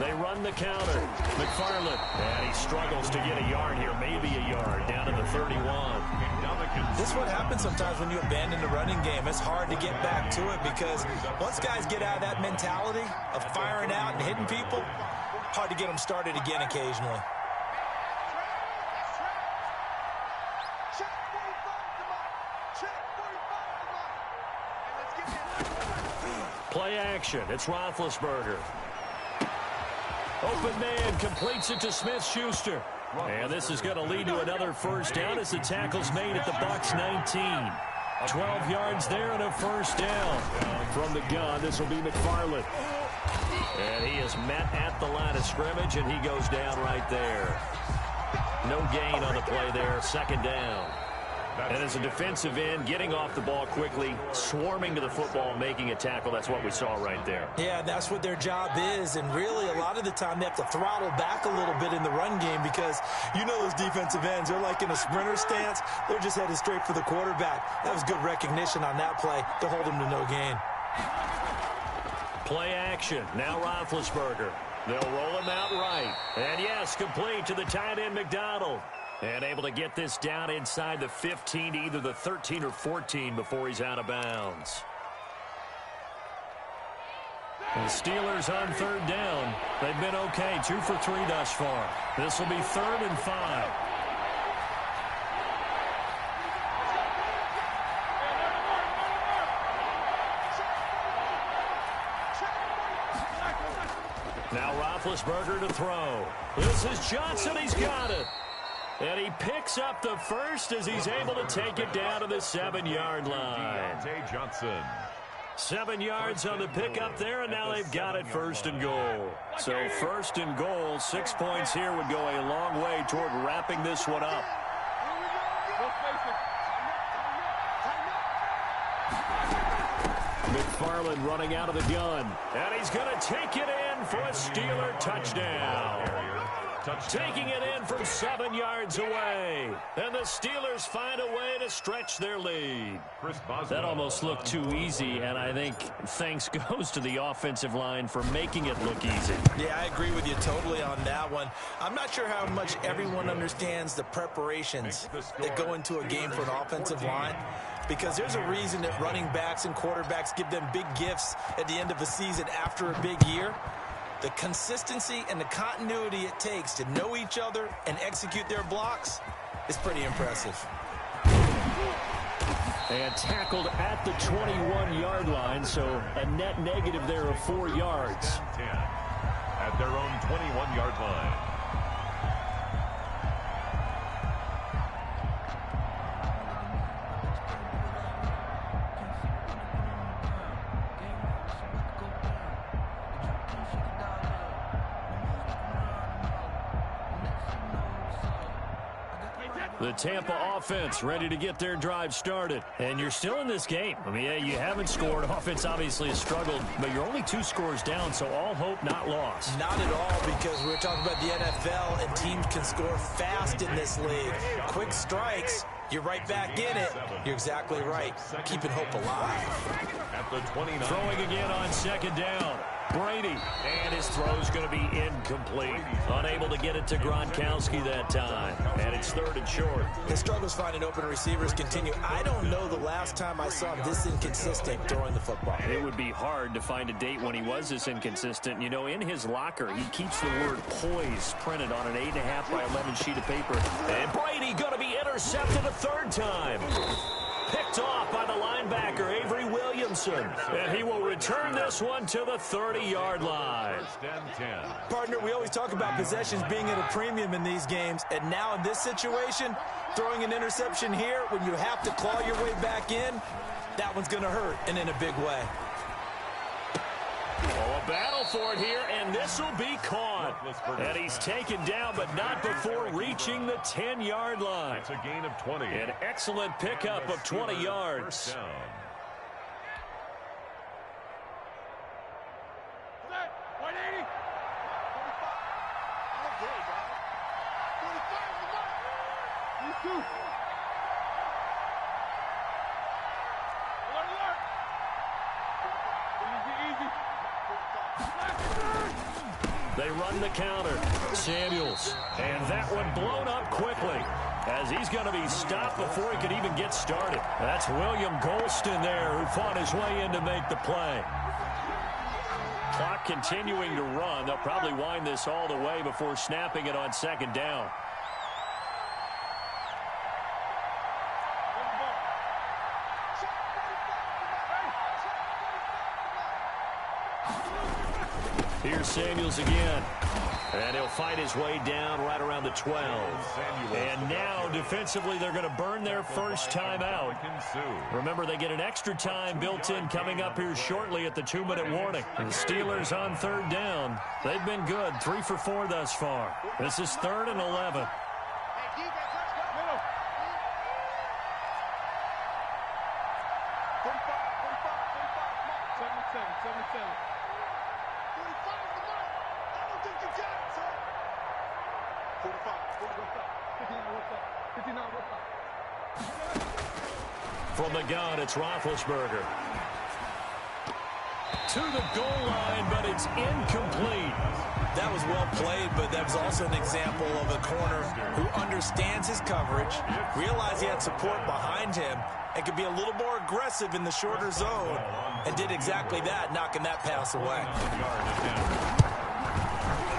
They run the counter. McFarland. And he struggles to get a yard here, maybe a yard, down to the 31. This is what happens sometimes when you abandon the running game. It's hard to get back to it because once guys get out of that mentality of firing out and hitting people, hard to get them started again occasionally. Play action. It's Roethlisberger. Open man completes it to Smith-Schuster. And this is going to lead to another 1st down as the tackle's made at the Bucs 19. 12 yards there and a 1st down. From the gun, this will be McFarland. And he is met at the line of scrimmage, and he goes down right there. No gain on the play there, 2nd down. And as a defensive end, getting off the ball quickly, swarming to the football, making a tackle, that's what we saw right there. Yeah, that's what their job is, and really a lot of the time they have to throttle back a little bit in the run game because you know those defensive ends, they're like in a sprinter stance. They're just headed straight for the quarterback. That was good recognition on that play to hold him to no gain. Play action. Now Roethlisberger. They'll roll him out right. And yes, complete to the tight end McDonald. And able to get this down inside the 15 to either the 13 or 14 before he's out of bounds. And the Steelers on 3rd down. They've been okay, 2 for 3 thus far. This will be 3rd and 5. Check. Roethlisberger to throw. This is Johnson. He's got it. And he picks up the first as he's able to take it down to the 7-yard line. Johnson. 7 yards on the pickup there, and now they've got it first and goal. So first and goal, 6 points here would go a long way toward wrapping this one up. McFarland running out of the gun. And he's going to take it in for a Steeler touchdown. Taking it in from 7 yards away. And the Steelers find a way to stretch their lead. That almost looked too easy, and I think thanks goes to the offensive line for making it look easy. Yeah, I agree with you totally on that one. I'm not sure how much everyone understands the preparations that go into a game for an offensive line, because there's a reason that running backs and quarterbacks give them big gifts at the end of the season after a big year. The consistency and the continuity it takes to know each other and execute their blocks is pretty impressive. And tackled at the 21-yard line, so a net negative there of 4 yards. At their own 21-yard line. The Tampa offense ready to get their drive started. And you're still in this game. I mean, yeah, you haven't scored. Offense obviously has struggled, but you're only 2 scores down, so all hope not lost. Not at all, because we're talking about the NFL, and teams can score fast in this league. Quick strikes, you're right back in it. You're exactly right. Keeping hope alive. At the 29. Throwing again on second down. Brady, and his throw's going to be incomplete. Unable to get it to Gronkowski that time, and it's 3rd and short. The struggles finding open receivers continue. I don't know the last time I saw him this inconsistent throwing the football. It would be hard to find a date when he was this inconsistent. You know, in his locker, he keeps the word poise printed on an 8.5 by 11 sheet of paper. And Brady going to be intercepted a 3rd time. Picked off by the linebacker, Avery Williamson. And he will return this one to the 30-yard line. 1st and 10. Partner, we always talk about possessions being at a premium in these games. And now in this situation, throwing an interception here when you have to claw your way back in, that one's going to hurt, and in a big way. Oh, a battle for it here, and this will be caught. And he's taken down, but not before reaching the 10-yard line. It's a gain of 20. An excellent pickup of 20 yards. They run the counter. Samuels. And that one blown up quickly as he's going to be stopped before he could even get started. That's William Golston there who fought his way in to make the play. Clock continuing to run. They'll probably wind this all the way before snapping it on 2nd down. Here's Samuels again. And he'll fight his way down right around the 12. And now, defensively, they're going to burn their first time out. Remember, they get an extra time built in coming up here shortly at the 2-minute warning. And the Steelers on 3rd down. They've been good, 3 for 4 thus far. This is 3rd and 11. From the gun, it's Roethlisberger. To the goal line, but it's incomplete. That was well played, but that was also an example of a corner who understands his coverage, realized he had support behind him, and could be a little more aggressive in the shorter zone, and did exactly that, knocking that pass away.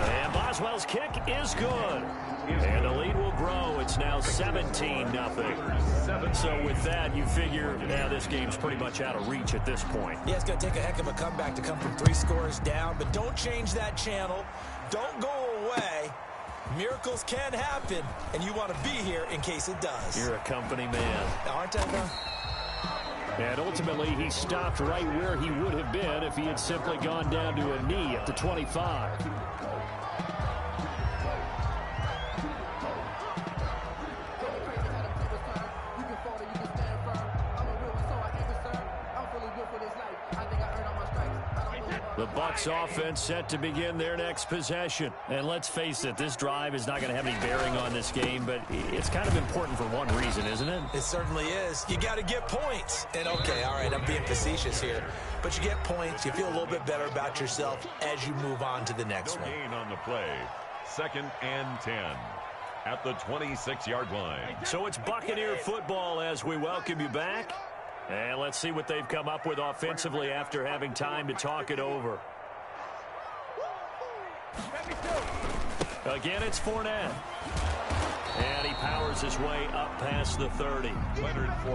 And Boswell's kick is good. And the lead will grow. It's now 17-0. So with that, you figure now this game's pretty much out of reach at this point. Yeah, it's going to take a heck of a comeback to come from 3 scores down, but don't change that channel. don't go away. Miracles can happen, and you want to be here in case it does. You're a company man. Aren't I, though? And ultimately, he stopped right where he would have been if he had simply gone down to a knee at the 25. The Bucs offense set to begin their next possession. And let's face it, this drive is not going to have any bearing on this game, but it's kind of important for one reason, isn't it? It certainly is. You got to get points. And okay, all right, I'm being facetious here, but you get points, you feel a little bit better about yourself as you move on to the next one. Gain on the play. 2nd and 10 at the 26-yard line. So it's Buccaneer football as we welcome you back. And let's see what they've come up with offensively after having time to talk it over. Again, it's Fournette. And he powers his way up past the 30.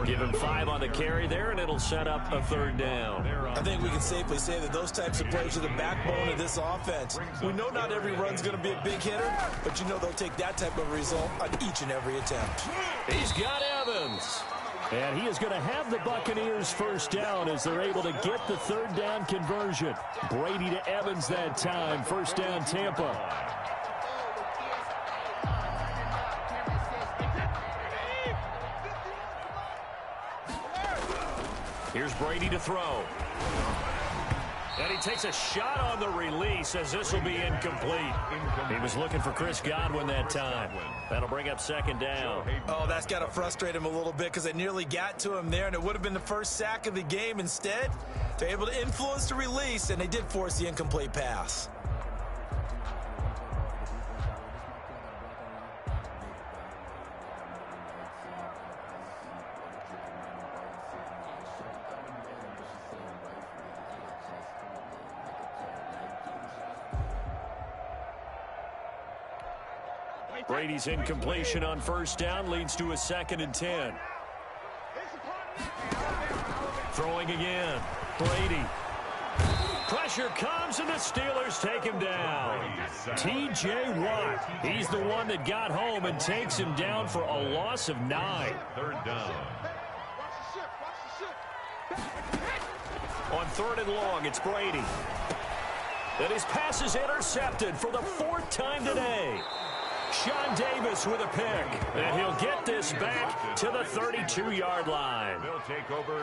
Give him 5 on the carry there, and it'll set up a 3rd down. I think we can safely say that those types of plays are the backbone of this offense. We know not every run's going to be a big hitter, but you know they'll take that type of result on each and every attempt. He's got Evans. And he is going to have the Buccaneers first down as they're able to get the 3rd down conversion. Brady to Evans that time. First down, Tampa. Here's Brady to throw. And he takes a shot on the release as this will be incomplete. He was looking for Chris Godwin that time. That'll bring up 2nd down. Oh, that's got to frustrate him a little bit because they nearly got to him there, and it would have been the first sack of the game. Instead, they're able to influence the release, and they did force the incomplete pass. Brady's incompletion on first down leads to a 2nd and 10. Throwing again. Brady. Pressure comes, and the Steelers take him down. T.J. Watt. He's the one that got home and takes him down for a loss of 9. 3rd down. On 3rd and long, it's Brady. And his pass is intercepted for the 4th time today. Sean Davis with a pick, and he'll get this back to the 32-yard line.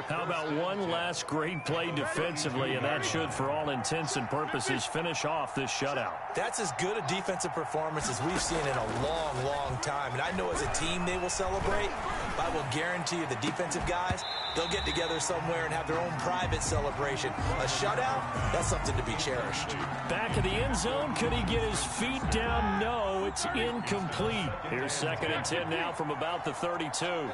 How about one last great play defensively, and that should, for all intents and purposes, finish off this shutout. That's as good a defensive performance as we've seen in a long, long time. And I know as a team they will celebrate, but I will guarantee you the defensive guys, they'll get together somewhere and have their own private celebration. A shutout, that's something to be cherished. Back of the end zone, could he get his feet down? No, it's incomplete. Here's 2nd and 10 now from about the 32. He's coming.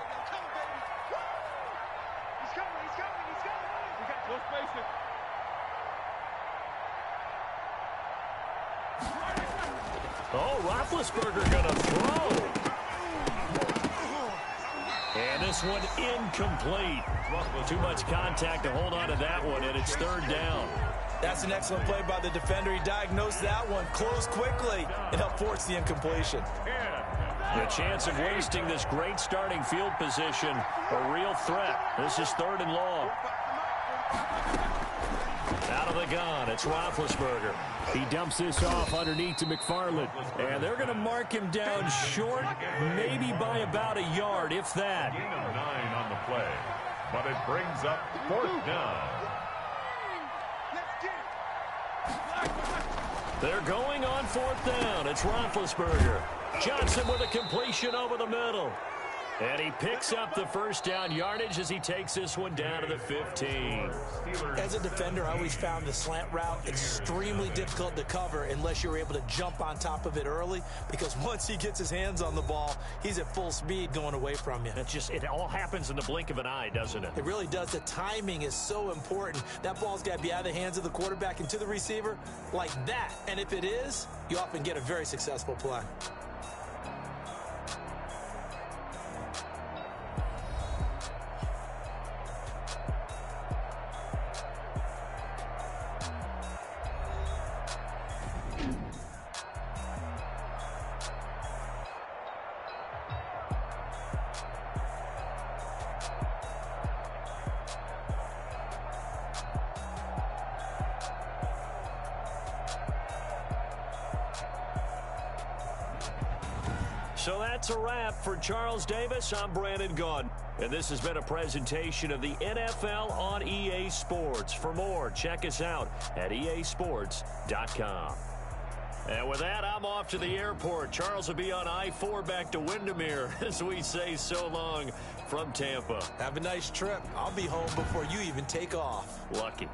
We got close spacing. Oh, Roethlisberger going to throw. And this one incomplete. Too much contact to hold on to that one, and it's 3rd down. That's an excellent play by the defender. He diagnosed that one, closed quickly, and helped force the incompletion. The chance of wasting this great starting field position, a real threat. This is 3rd and long. Out of the gun, it's Roethlisberger. He dumps this off underneath to McFarland. And they're going to mark him down short, maybe by about a yard, if that. Gain of 9 on the play, but it brings up 4th down. They're going on 4th down. It's Roethlisberger. Johnson with a completion over the middle. And he picks up the first down yardage as he takes this one down to the 15. As a defender, I always found the slant route extremely difficult to cover unless you're able to jump on top of it early, because once he gets his hands on the ball, he's at full speed going away from you. It all happens in the blink of an eye, doesn't it? It really does. The timing is so important. That ball's got to be out of the hands of the quarterback and to the receiver like that. And if it is, you often get a very successful play. So that's a wrap. For Charles Davis, I'm Brandon Gaudin. And this has been a presentation of the NFL on EA Sports. For more, check us out at easports.com. And with that, I'm off to the airport. Charles will be on I-4 back to Windermere as we say so long from Tampa. Have a nice trip. I'll be home before you even take off. Lucky.